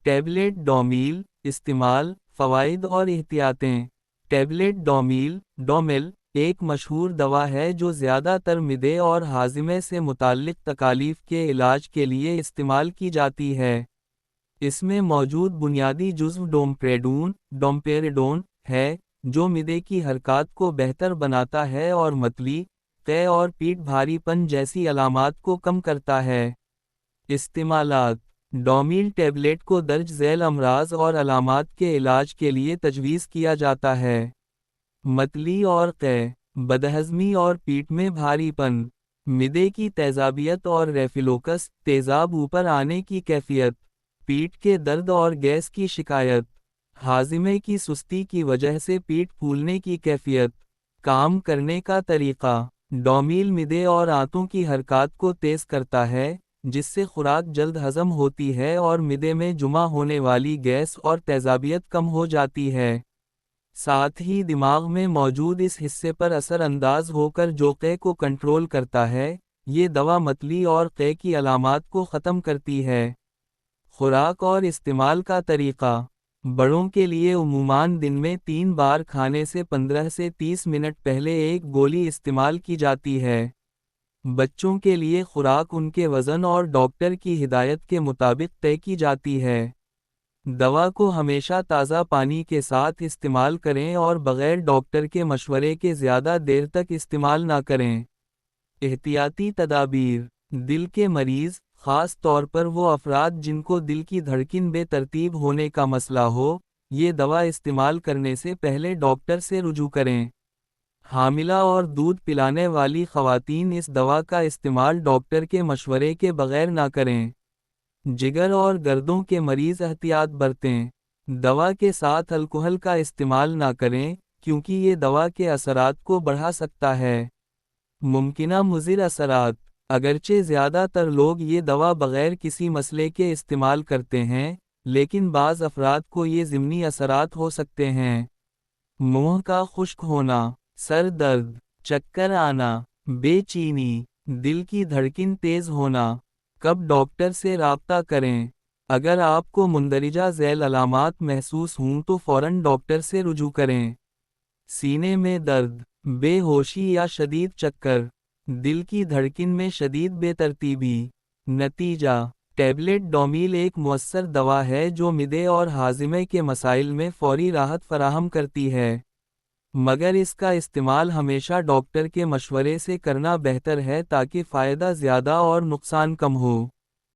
Tablet ڈومیل استعمال، فوائد اور احتیاطیں۔ ٹیبلٹ ڈومیل ایک مشہور دوا ہے جو زیادہ تر معدے اور ہاضمے سے متعلق تکالیف کے علاج کے لیے استعمال کی جاتی ہے۔ اس میں موجود بنیادی جزو ڈومپیریڈون ہے، جو معدے کی حرکات کو بہتر بناتا ہے اور متلی، قے اور پیٹ بھاری پن جیسی علامات کو کم کرتا ہے۔ استعمالات: ڈومیل ٹیبلٹ کو درج ذیل امراض اور علامات کے علاج کے لیے تجویز کیا جاتا ہے۔ متلی اور قے، بدہضمی اور پیٹ میں بھاری پن، معدے کی تیزابیت اور ریفلوکس تیزاب اوپر آنے کی کیفیت، پیٹ کے درد اور گیس کی شکایت، ہاضمے کی سستی کی وجہ سے پیٹ پھولنے کی کیفیت۔ کام کرنے کا طریقہ: ڈومیل معدے اور آنتوں کی حرکات کو تیز کرتا ہے، جس سے خوراک جلد ہضم ہوتی ہے اور معدے میں جمع ہونے والی گیس اور تیزابیت کم ہو جاتی ہے۔ ساتھ ہی دماغ میں موجود اس حصے پر اثر انداز ہو کر جو قے کو کنٹرول کرتا ہے۔ یہ دوا متلی اور قے کی علامات کو ختم کرتی ہے۔ خوراک اور استعمال کا طریقہ: بڑوں کے لیے عموماً دن میں 3 بار کھانے سے 15 سے 30 منٹ پہلے ایک گولی استعمال کی جاتی ہے۔ بچوں کے لیے خوراک ان کے وزن اور ڈاکٹر کی ہدایت کے مطابق طے کی جاتی ہے۔ دوا کو ہمیشہ تازہ پانی کے ساتھ استعمال کریں اور بغیر ڈاکٹر کے مشورے کے زیادہ دیر تک استعمال نہ کریں۔ احتیاطی تدابیر: دل کے مریض، خاص طور پر وہ افراد جن کو دل کی دھڑکن بے ترتیب ہونے کا مسئلہ ہو، یہ دوا استعمال کرنے سے پہلے ڈاکٹر سے رجوع کریں۔ حاملہ اور دودھ پلانے والی خواتین اس دوا کا استعمال ڈاکٹر کے مشورے کے بغیر نہ کریں۔ جگر اور گردوں کے مریض احتیاط برتیں۔ دوا کے ساتھ الکحل کا استعمال نہ کریں، کیونکہ یہ دوا کے اثرات کو بڑھا سکتا ہے۔ ممکنہ مضر اثرات: اگرچہ زیادہ تر لوگ یہ دوا بغیر کسی مسئلے کے استعمال کرتے ہیں، لیکن بعض افراد کو یہ ضمنی اثرات ہو سکتے ہیں۔ منہ کا خشک ہونا، سر درد، چکر آنا، بے چینی، دل کی دھڑکن تیز ہونا۔ کب ڈاکٹر سے رابطہ کریں؟ اگر آپ کو مندرجہ ذیل علامات محسوس ہوں تو فوراً ڈاکٹر سے رجوع کریں۔ سینے میں درد، بے ہوشی یا شدید چکر، دل کی دھڑکن میں شدید بے ترتیبی۔ نتیجہ: ٹیبلٹ ڈومیل ایک مؤثر دوا ہے جو معدے اور ہاضمے کے مسائل میں فوری راحت فراہم کرتی ہے، مگر اس کا استعمال ہمیشہ ڈاکٹر کے مشورے سے کرنا بہتر ہے تاکہ فائدہ زیادہ اور نقصان کم ہو۔